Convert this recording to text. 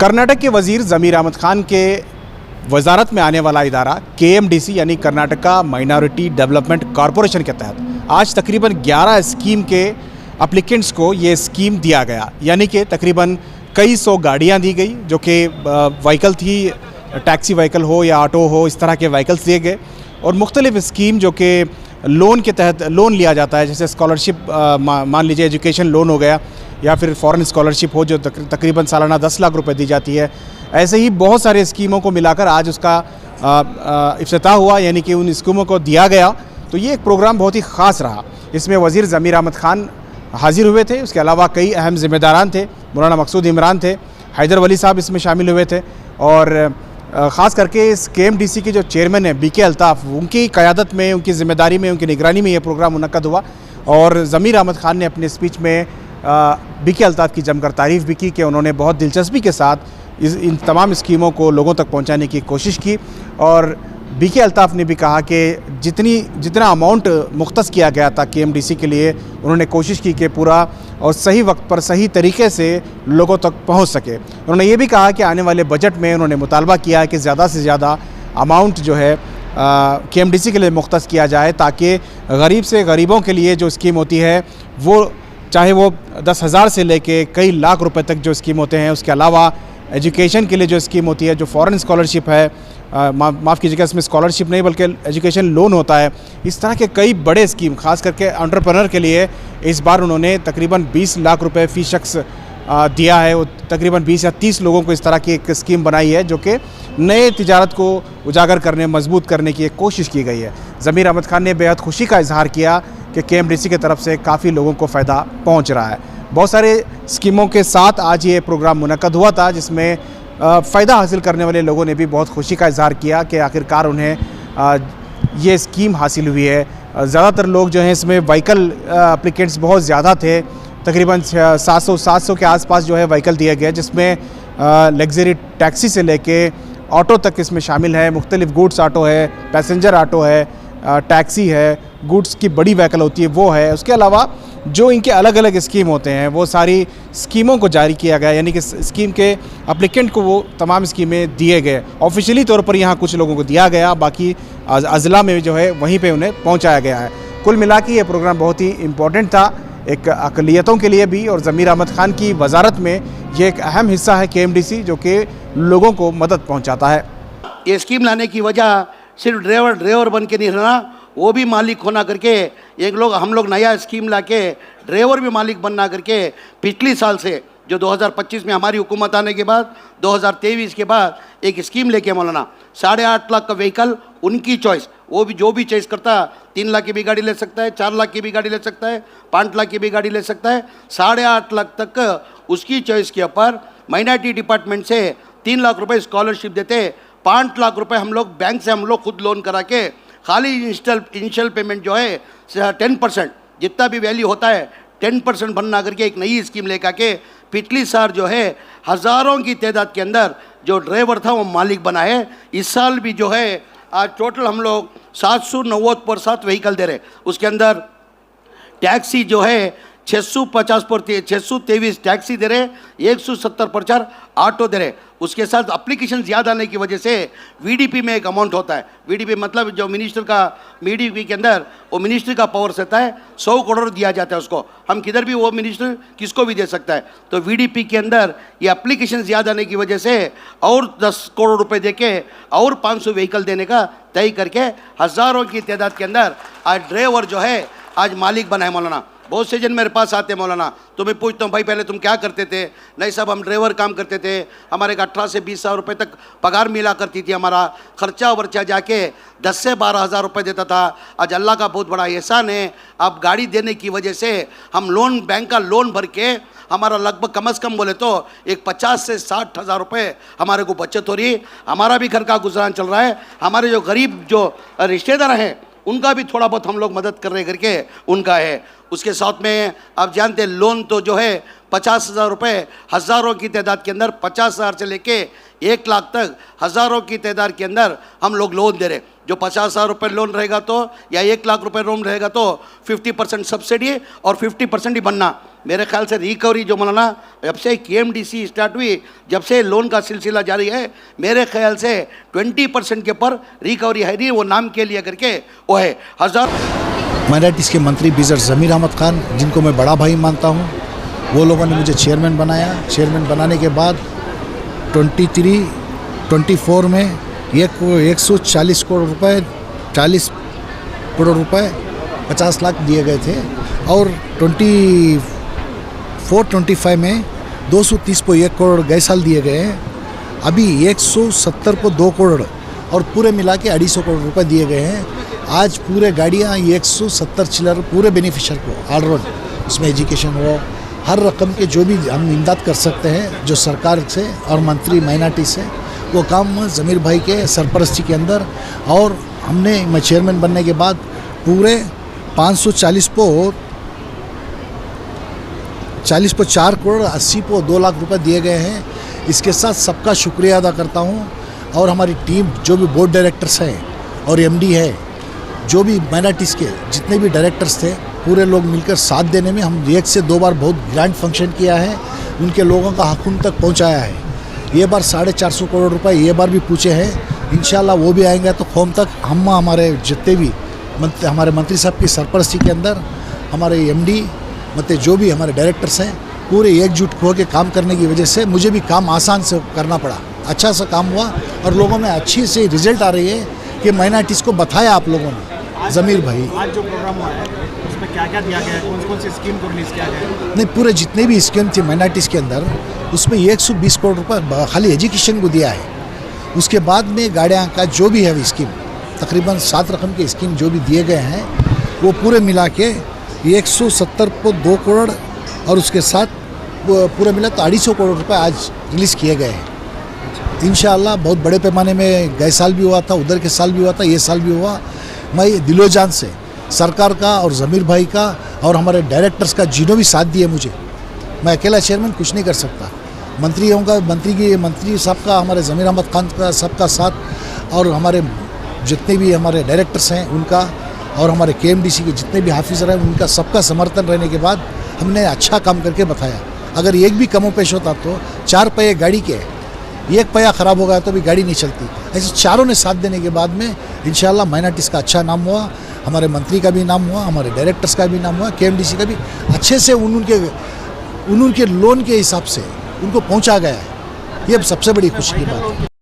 कर्नाटक के वजीर ज़मीर अहमद खान के वजारत में आने वाला इदारा KMDC यानी कर्नाटका माइनॉरिटी डेवलपमेंट कॉरपोरेशन के तहत आज तकरीबन 11 स्कीम के एप्लीकेंट्स को ये स्कीम दिया गया। यानी कि तकरीबन कई सौ गाड़ियाँ दी गई जो कि व्हीकल थी, टैक्सी व्हीकल हो या ऑटो हो, इस तरह के व्हीकल्स दिए गए। और मुख्तलिफ स्कीम जो कि लोन के तहत लोन लिया जाता है, जैसे स्कॉलरशिप मान लीजिए एजुकेशन लोन हो गया या फिर फॉरेन स्कॉलरशिप हो जो तकरीबन सालाना 10 लाख रुपए दी जाती है। ऐसे ही बहुत सारे स्कीमों को मिलाकर आज उसका इफ्तिताह हुआ, यानी कि उन स्कीमों को दिया गया। तो ये एक प्रोग्राम बहुत ही ख़ास रहा। इसमें वज़ीर ज़मीर अहमद खान हाजिर हुए थे, उसके अलावा कई अहम ज़िम्मेदारान थे। मौलाना मकसूद इमरान थे, हैदर वली साहब इसमें शामिल हुए थे और ख़ास करके इस KMDC के जो चेयरमैन हैं BK अल्ताफ़, उनकी क़यादत में, उनकी ज़िम्मेदारी में, उनकी निगरानी में ये प्रोग्राम मुनक़्क़द हुआ। और ज़मीर अहमद खान ने अपने स्पीच में BK अल्ताफ़ की जमकर तारीफ़ भी की कि उन्होंने बहुत दिलचस्पी के साथ इन तमाम स्कीमों को लोगों तक पहुंचाने की कोशिश की। और BK अल्ताफ़ ने भी कहा कि जितना अमाउंट मुख्तस किया गया था KMDC के लिए, उन्होंने कोशिश की कि पूरा और सही वक्त पर सही तरीके से लोगों तक पहुंच सके। उन्होंने ये भी कहा कि आने वाले बजट में उन्होंने मुतालबा किया है कि ज़्यादा से ज़्यादा अमाउंट जो है KMDC के लिए मुख्तस किया जाए, ताकि गरीब से गरीबों के लिए जो स्कीम होती है वो चाहे वो 10,000 से लेके कई लाख रुपए तक जो स्कीम होते हैं, उसके अलावा एजुकेशन के लिए जो स्कीम होती है, जो फॉरेन स्कॉलरशिप है, माफ़ कीजिएगा इसमें स्कॉलरशिप नहीं बल्कि एजुकेशन लोन होता है, इस तरह के कई बड़े स्कीम खास करके एंटरप्रेन्योर के लिए इस बार उन्होंने तकरीबन 20 लाख रुपए फ़ी शख्स दिया है। वो तकरीबन 20 या 30 लोगों को इस तरह की एक स्कीम बनाई है जो कि नए तिजारत को उजागर करने, मजबूत करने की एक कोशिश की गई है। ज़मीर अहमद खान ने बेहद खुशी का इजहार किया कि KMDC की तरफ से काफ़ी लोगों को फ़ायदा पहुँच रहा है। बहुत सारे स्कीमों के साथ आज ये प्रोग्राम मुनक़्क़द हुआ था, जिसमें फ़ायदा हासिल करने वाले लोगों ने भी बहुत खुशी का इजहार किया कि आखिरकार उन्हें ये स्कीम हासिल हुई है। ज़्यादातर लोग जो हैं इसमें व्हीकल एप्लीकेंट्स बहुत ज़्यादा थे, तकरीबन 700 के आसपास जो है व्हीकल दिए गए, जिसमें लग्जरी टैक्सी से लेके ऑटो तक इसमें शामिल है। मुख्तलिफ गुड्स ऑटो है, पैसेंजर ऑटो है, टैक्सी है, गुड्स की बड़ी व्हीकल होती है वो है। उसके अलावा जो इनके अलग अलग स्कीम होते हैं वो सारी स्कीमों को जारी किया गया, यानी कि स्कीम के एप्लीकेंट को वो तमाम स्कीमें दिए गए। ऑफिशियली तौर पर यहाँ कुछ लोगों को दिया गया, बाकी अज़ला में जो है वहीं पे उन्हें पहुँचाया गया है। कुल मिला के ये प्रोग्राम बहुत ही इम्पोर्टेंट था, एक अक़लियतों के लिए भी, और ज़मीर अहमद खान की वजारत में ये एक अहम हिस्सा है KMDC जो कि लोगों को मदद पहुँचाता है। ये स्कीम लाने की वजह सिर्फ ड्राइवर बन के नहीं रहना, वो भी मालिक होना करके हम लोग नया स्कीम लाके ड्राइवर भी मालिक बनना करके पिछले साल से जो 2025 में हमारी हुकूमत आने के बाद 2023 के बाद एक स्कीम लेके मौलाना 8.5 लाख का व्हीकल उनकी चॉइस, वो भी जो भी चॉइस करता 3 लाख की भी गाड़ी ले सकता है, 4 लाख की भी गाड़ी ले सकता है, 5 लाख की भी गाड़ी ले सकता है। 8.5 लाख तक उसकी चॉइस के ऊपर माइनॉरिटी डिपार्टमेंट से 3 लाख रुपए स्कॉलरशिप देते, 5 लाख रुपए हम लोग बैंक से हम लोग खुद लोन करा के खाली इनिशियल पेमेंट जो है 10% जितना भी वैल्यू होता है 10% बनना करके एक नई स्कीम लेकर के पिछली साल जो है हज़ारों की तादाद के अंदर जो ड्राइवर था वो मालिक बना है। इस साल भी जो है आज टोटल हम लोग 790 पर 7 व्हीकल दे रहे, उसके अंदर टैक्सी जो है 623 टैक्सी दे रहे, 170 पर 4 ऑटो दे रहे। उसके साथ एप्लीकेशन ज़्यादा आने की वजह से VDP में एक अमाउंट होता है। VDP मतलब जो मिनिस्टर का VDP के अंदर वो मिनिस्टर का पावर रहता है, 100 करोड़ दिया जाता है उसको, हम किधर भी वो मिनिस्टर किसको भी दे सकता है। तो VDP के अंदर ये एप्लीकेशन ज़्यादा आने की वजह से और 10 करोड़ रुपए देके और 500 व्हीकल देने का तय करके हज़ारों की तादाद के अंदर आज ड्राइवर जो है आज मालिक बना है। मौलाना बहुत से जन मेरे पास आते हैं, मौलाना तो मैं पूछता हूँ भाई पहले तुम क्या करते थे? नहीं साहब हम ड्राइवर काम करते थे, हमारे 18 से 20 हज़ार रुपये तक पगार मिला करती थी, हमारा खर्चा वर्चा जाके 10 से 12 हज़ार रुपये देता था। आज अल्लाह का बहुत बड़ा एहसान है, अब गाड़ी देने की वजह से हम लोन बैंक का लोन भर के हमारा लगभग कम से कम बोले तो एक 50 से 60 हज़ार रुपये हमारे को बचत हो रही, हमारा भी घर का गुजरान चल रहा है। हमारे जो गरीब जो रिश्तेदार हैं उनका भी थोड़ा बहुत हम लोग मदद कर रहे करके उनका है। उसके साथ में आप जानते हैं लोन तो जो है 50,000 रुपये हज़ारों की तादाद के अंदर 50,000 से लेके 1 लाख तक हज़ारों की तादाद के अंदर हम लोग लोन दे रहे। जो 50,000 रुपये लोन रहेगा तो या 1 लाख रुपए लोन रहेगा तो 50% सब्सिडी और 50% ही बनना। मेरे ख्याल से रिकवरी जो मौलाना जब से KMDC स्टार्ट हुई, जब से लोन का सिलसिला जारी है, मेरे ख्याल से 20% के ऊपर रिकवरी है नहीं, वो नाम के लिए करके वो है हजार। माइनॉरिटीज़ के मंत्री बीजर ज़मीर अहमद खान, जिनको मैं बड़ा भाई मानता हूँ, वो लोगों ने मुझे चेयरमैन बनाया। चेयरमैन बनाने के बाद 24 में 140 करोड़ रुपए 40 करोड़ रुपए 50 लाख दिए गए थे और 24-25 में 230 को 1 करोड़ गए साल दिए गए हैं। अभी 170 को 2 करोड़ और पूरे मिला के 250 करोड़ रुपए दिए गए हैं। आज पूरे गाड़ियाँ 170 चिल्लर पूरे बेनिफिशियर को ऑल रोड, उसमें एजुकेशन हो, हर रकम के जो भी हम इमदाद कर सकते हैं जो सरकार से और मंत्री माइनॉरिटी से, वो काम ज़मीर भाई के सरपरस्ती के अंदर। और हमने मैं चेयरमैन बनने के बाद पूरे 540 को 4 करोड़ 80 को 2 लाख रुपए दिए गए हैं। इसके साथ सबका शुक्रिया अदा करता हूँ। और हमारी टीम जो भी बोर्ड डायरेक्टर्स हैं और MD है, जो भी माइनॉरिटीज़ के जितने भी डायरेक्टर्स थे, पूरे लोग मिलकर साथ देने में हम 1 से 2 बार बहुत ग्रैंड फंक्शन किया है, उनके लोगों का हक उन तक पहुँचाया है। ये बार 450 करोड़ रुपए ये बार भी पूछे हैं, इंशाल्लाह वो भी आएंगे तो कौम तक हम हमारे जितने भी हमारे मंत्री साहब की सरपरस्ती के अंदर हमारे MD मतलब जो भी हमारे डायरेक्टर्स हैं, पूरे एकजुट होकर काम करने की वजह से मुझे भी काम आसान से करना पड़ा। अच्छा सा काम हुआ और लोगों में अच्छी से रिजल्ट आ रही है कि माइनॉरिटीज़ को बताया आप लोगों ने। ज़मीर भाई आज जो प्रोग्राम हुआ है उसमें क्या क्या दिया गया है, कौन सी स्कीम को रिलीज़ किया गया है? नहीं, पूरे जितने भी स्कीम थी माइनॉरिटीज़ के अंदर, उसमें 120 करोड़ रुपए खाली एजुकेशन को दिया है। उसके बाद में गाड़ियाँ का जो भी है स्कीम, तकरीबन 7 रकम के स्कीम जो भी दिए गए हैं, वो पूरे मिला के 170 को 2 करोड़ और उसके साथ पूरे मिला तो 250 करोड़ रुपए आज रिलीज़ किए गए हैं। इंशाअल्लाह बहुत बड़े पैमाने में गए साल भी हुआ था, उधर के साल भी हुआ था, ये साल भी हुआ। मैं दिलो जान से सरकार का और ज़मीर भाई का और हमारे डायरेक्टर्स का जिन्होंने भी साथ दिए मुझे, मैं अकेला चेयरमैन कुछ नहीं कर सकता। मंत्रियों का मंत्री साहब का, हमारे ज़मीर अहमद खान का सबका साथ और हमारे जितने भी हमारे डायरेक्टर्स हैं उनका और हमारे KMDC के जितने भी हाफिज़ हैं उनका सबका समर्थन रहने के बाद हमने अच्छा काम करके बताया। अगर एक भी कमो पेश होता तो 4 पहिए गाड़ी के 1 पहिया ख़राब हो गया तो भी गाड़ी नहीं चलती। ऐसे चारों ने साथ देने के बाद में इंशाअल्लाह माइनॉरिटीज़ का अच्छा नाम हुआ, हमारे मंत्री का भी नाम हुआ, हमारे डायरेक्टर्स का भी नाम हुआ, KMDC का भी अच्छे से उनके लोन के हिसाब से उनको पहुंचा गया है। ये सबसे बड़ी खुशी की बात है।